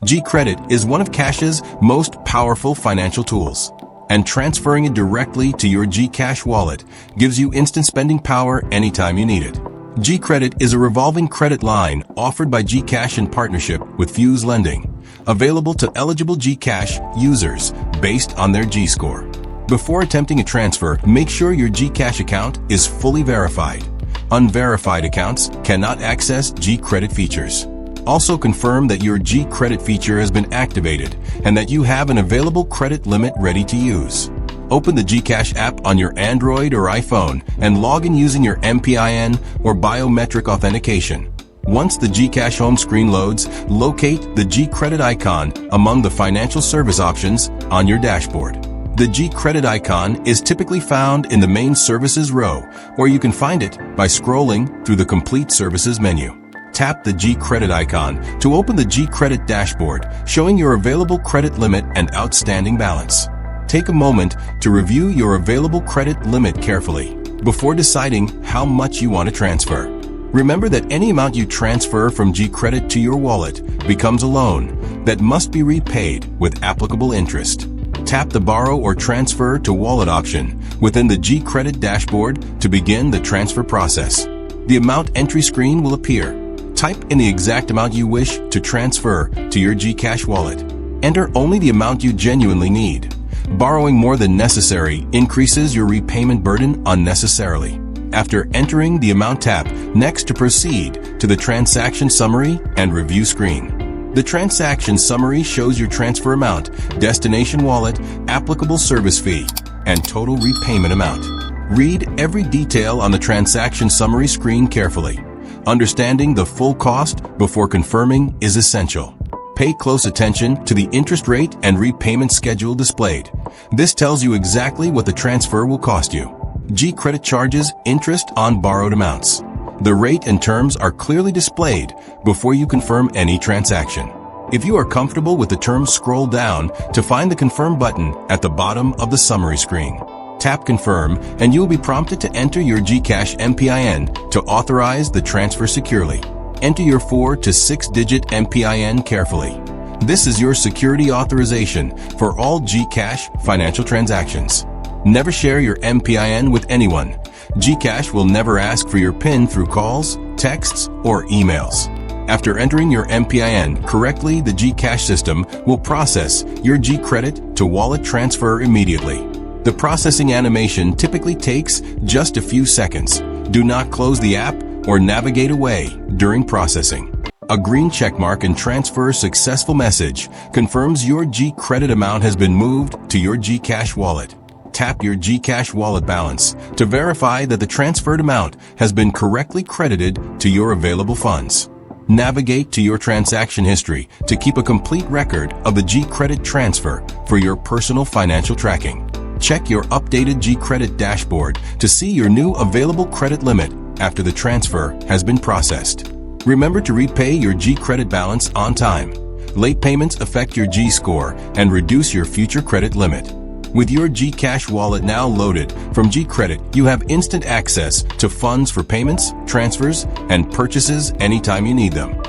GCredit is one of Cash's most powerful financial tools, and transferring it directly to your GCash wallet gives you instant spending power anytime you need it. GCredit is a revolving credit line offered by GCash in partnership with Fuse Lending, available to eligible GCash users based on their GScore. Before attempting a transfer, make sure your GCash account is fully verified. Unverified accounts cannot access GCredit features. Also confirm that your GCredit feature has been activated and that you have an available credit limit ready to use. Open the GCash app on your Android or iPhone and log in using your MPIN or biometric authentication. Once the GCash home screen loads, locate the GCredit icon among the financial service options on your dashboard. The GCredit icon is typically found in the main services row, or you can find it by scrolling through the complete services menu. Tap the GCredit icon to open the GCredit dashboard, showing your available credit limit and outstanding balance. Take a moment to review your available credit limit carefully before deciding how much you want to transfer. Remember that any amount you transfer from GCredit to your wallet becomes a loan that must be repaid with applicable interest. Tap the Borrow or Transfer to Wallet option within the GCredit dashboard to begin the transfer process. The amount entry screen will appear. Type in the exact amount you wish to transfer to your GCash wallet. Enter only the amount you genuinely need. Borrowing more than necessary increases your repayment burden unnecessarily. After entering the amount, tap Next to proceed to the Transaction Summary and Review screen. The transaction summary shows your transfer amount, destination wallet, applicable service fee, and total repayment amount. Read every detail on the transaction summary screen carefully. Understanding the full cost before confirming is essential. Pay close attention to the interest rate and repayment schedule displayed. This tells you exactly what the transfer will cost you. GCredit charges interest on borrowed amounts. The rate and terms are clearly displayed before you confirm any transaction. If you are comfortable with the terms, scroll down to find the Confirm button at the bottom of the summary screen. Tap Confirm and you will be prompted to enter your GCash MPIN to authorize the transfer securely. Enter your 4 to 6-digit MPIN carefully. This is your security authorization for all GCash financial transactions. Never share your MPIN with anyone. GCash will never ask for your PIN through calls, texts, or emails. After entering your MPIN correctly, the GCash system will process your GCredit to wallet transfer immediately. The processing animation typically takes just a few seconds. Do not close the app or navigate away during processing. A green checkmark and transfer successful message confirms your GCredit amount has been moved to your GCash wallet. Tap your GCash wallet balance to verify that the transferred amount has been correctly credited to your available funds. Navigate to your transaction history to keep a complete record of the GCredit transfer for your personal financial tracking. Check your updated GCredit dashboard to see your new available credit limit after the transfer has been processed. Remember to repay your GCredit balance on time. Late payments affect your GScore and reduce your future credit limit. With your GCash wallet now loaded from GCredit, you have instant access to funds for payments, transfers, and purchases anytime you need them.